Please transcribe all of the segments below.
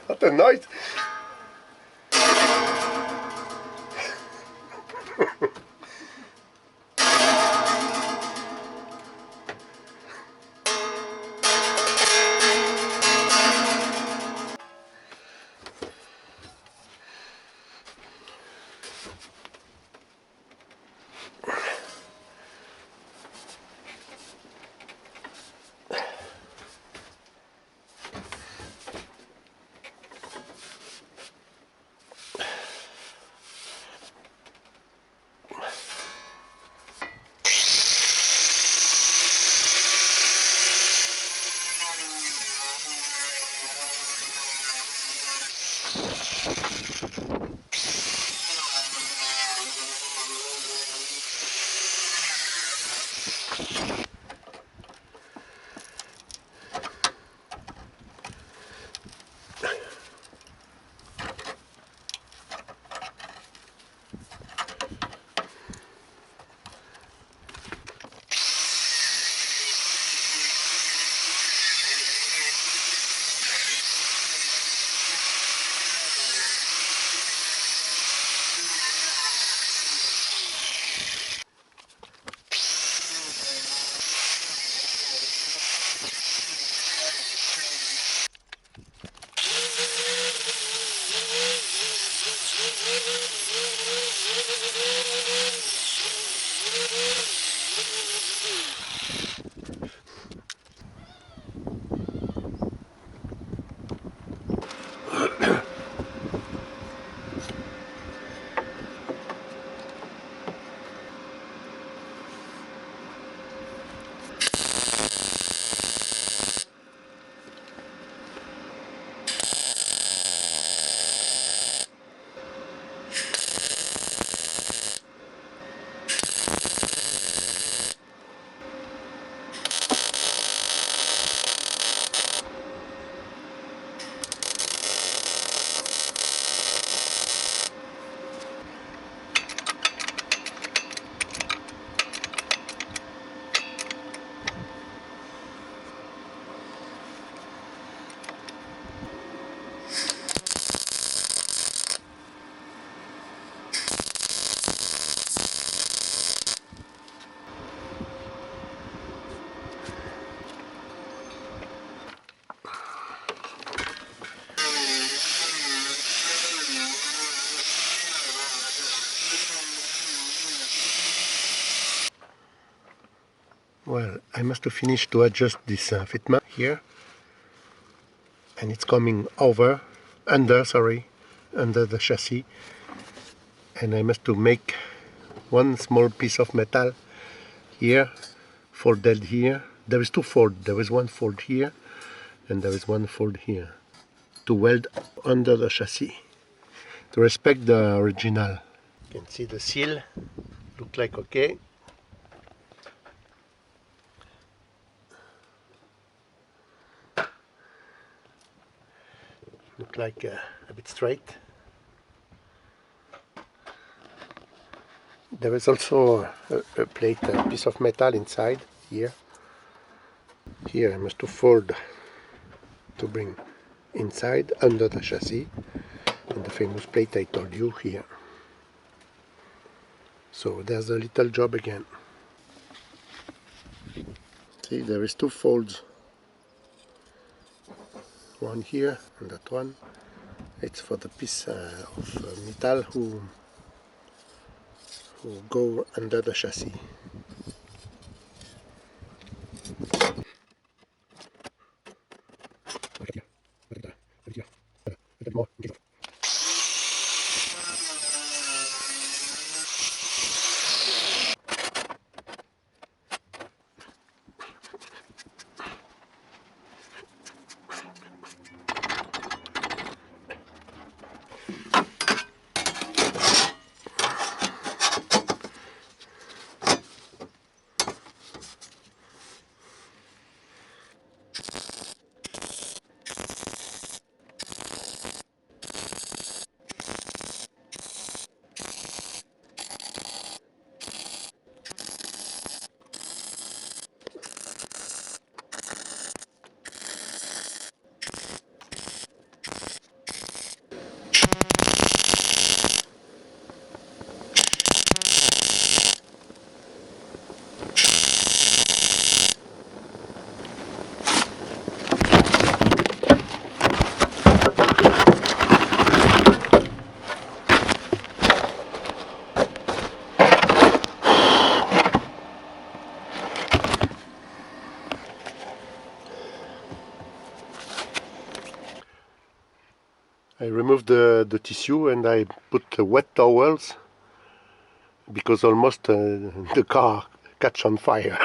What a noise! Well, I must have finished to adjust this fitment here, and it's coming under the chassis, and I must to make one small piece of metal here, folded here. There is two folds. There is one fold here, and there is one fold here, to weld under the chassis, to respect the original. You can see the seal, look like okay. Look like a bit straight. There is also a plate, a piece of metal inside here. Here I must to fold to bring inside under the chassis, and the famous plate I told you here. So there's a little job again. See, there is two folds. One here and that one. It's for the piece of metal who go under the chassis. I removed the tissue and I put wet towels because almost the car catch on fire.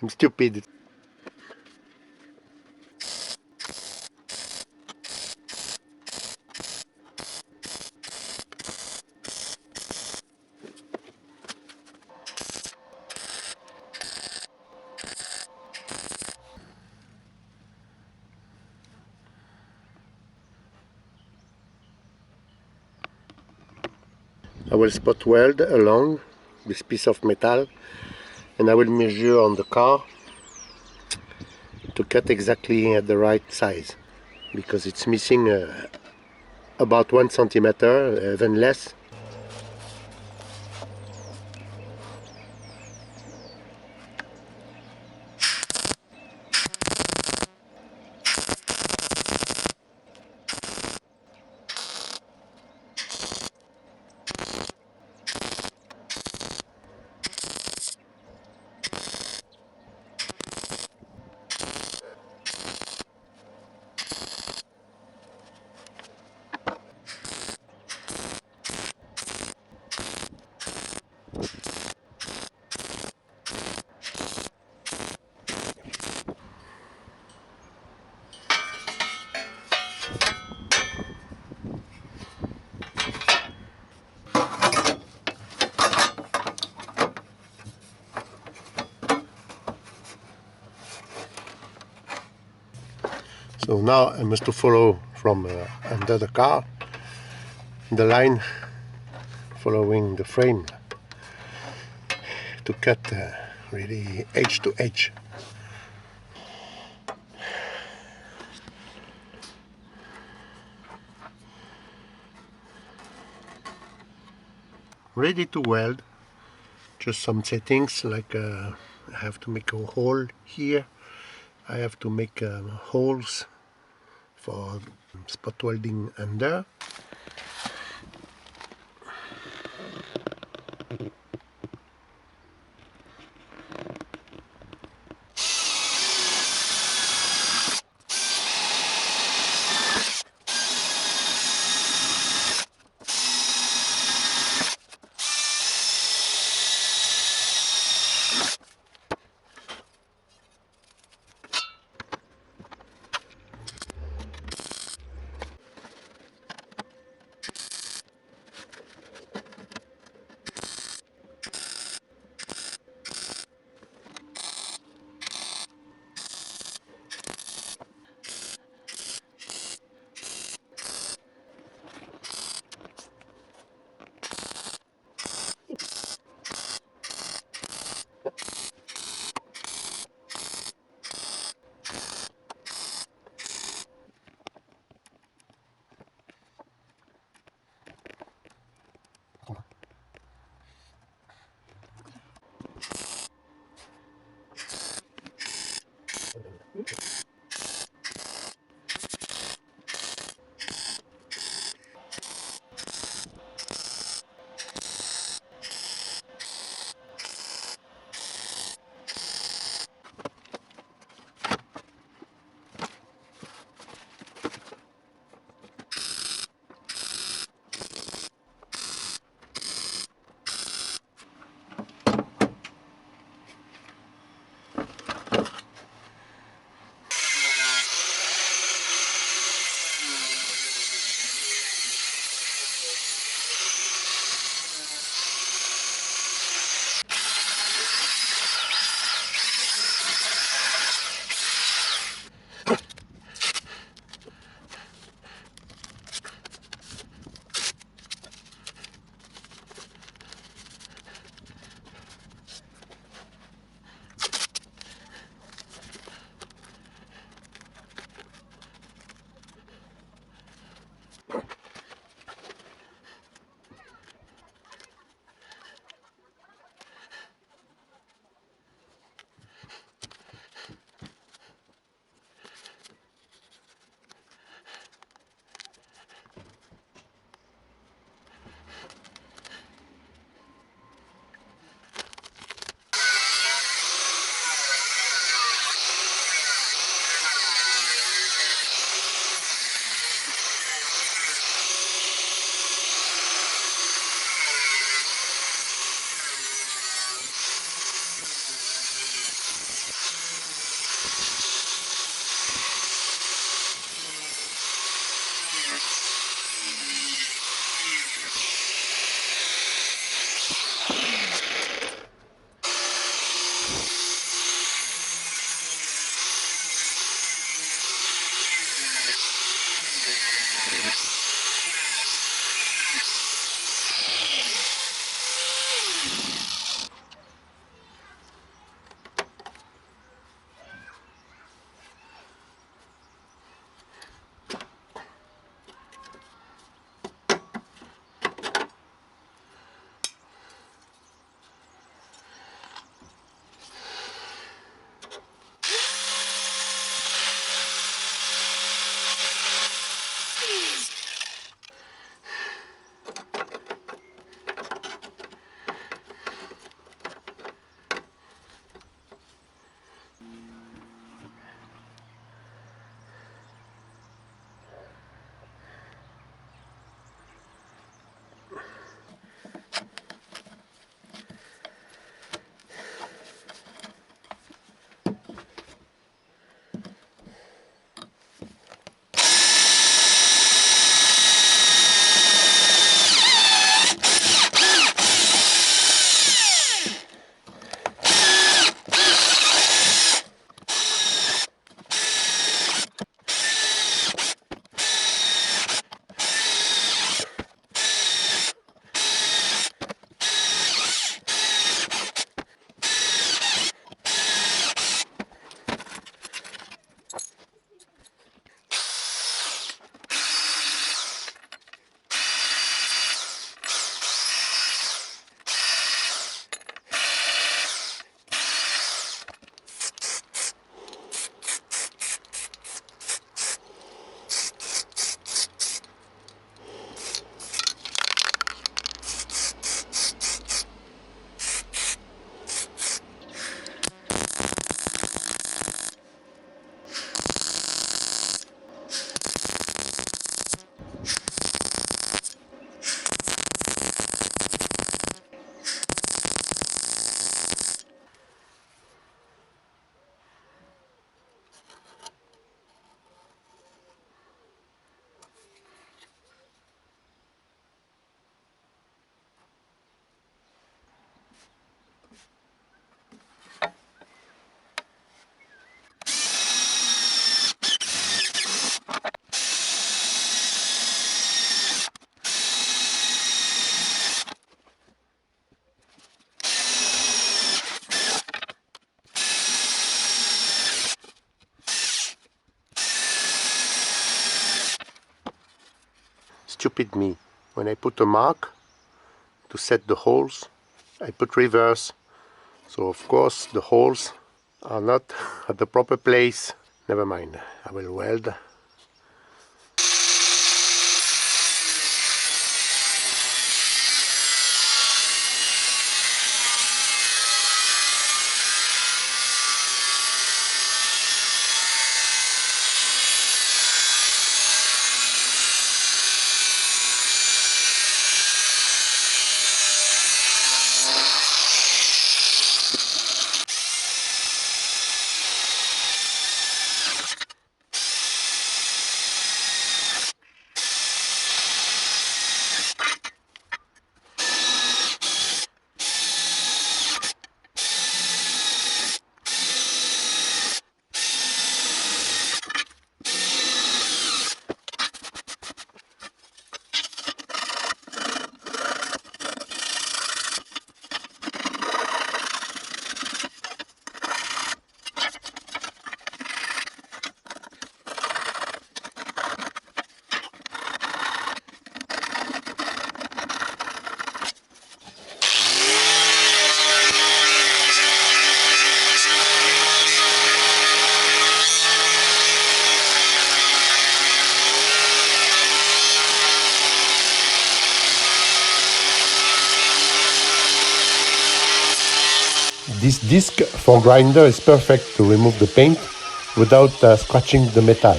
I'm stupid. I will spot weld along this piece of metal and I will measure on the car to cut exactly at the right size because it's missing about 1 centimeter, even less. So now I must follow from under the car the line following the frame to cut really edge to edge. Ready to weld. Just some settings like I have to make a hole here. I have to make holes for spot welding under. Stupid me. When I put a mark to set the holes, I put reverse. So of course the holes are not at the proper place. Never mind, I will weld. This disc for grinder is perfect to remove the paint without scratching the metal.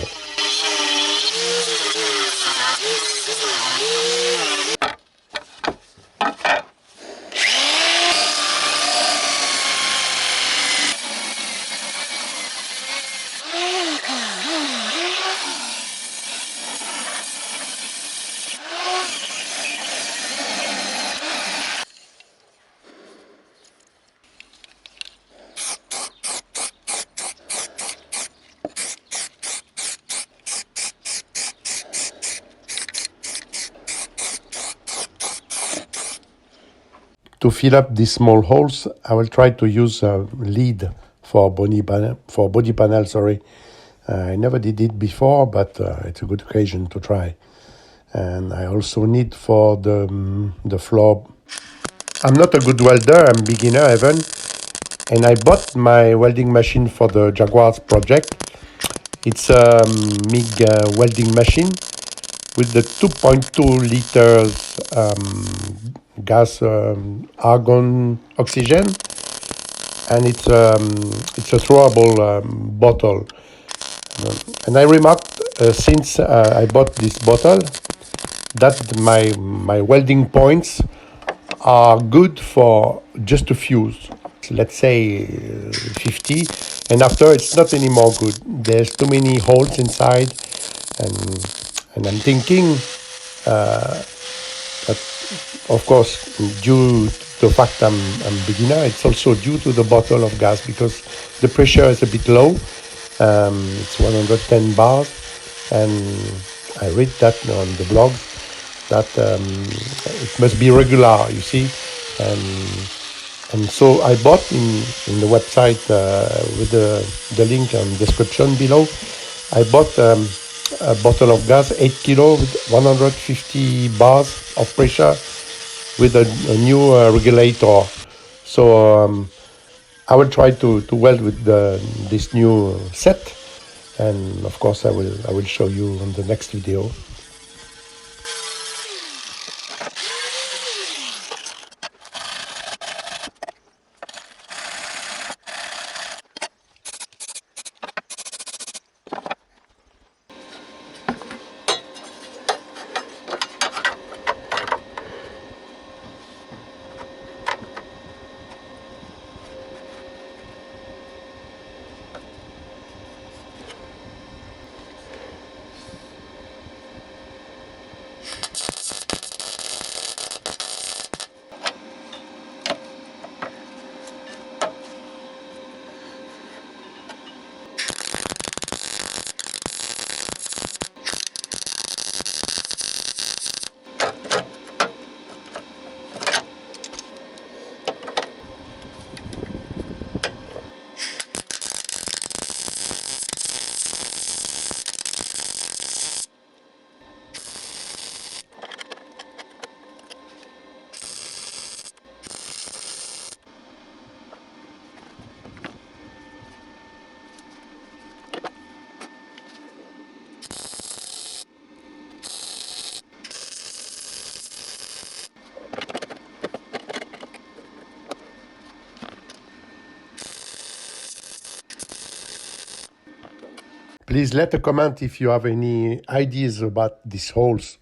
to fill up these small holes, I will try to use lead for body panel. Sorry, I never did it before, but it's a good occasion to try. And I also need for the floor. I'm not a good welder. I'm beginner even, and I bought my welding machine for the Jaguar's project. It's a MIG welding machine with the 2.2 liters gas argon oxygen, and it's a throwable bottle. And I remarked since I bought this bottle that my welding points are good for just a fuse, let's say 50, and after it's not anymore good. There's too many holes inside, and I'm thinking that, of course, due to the fact I'm beginner, it's also due to the bottle of gas, because the pressure is a bit low. It's 110 bars, and I read that on the blog that it must be regular, you see, and so I bought in the website with the link and description below. I bought a bottle of gas, 8 kilo with 150 bars of pressure with a new regulator. So I will try to weld with this new set, and of course I will show you on the next video. Please let a comment if you have any ideas about these holes.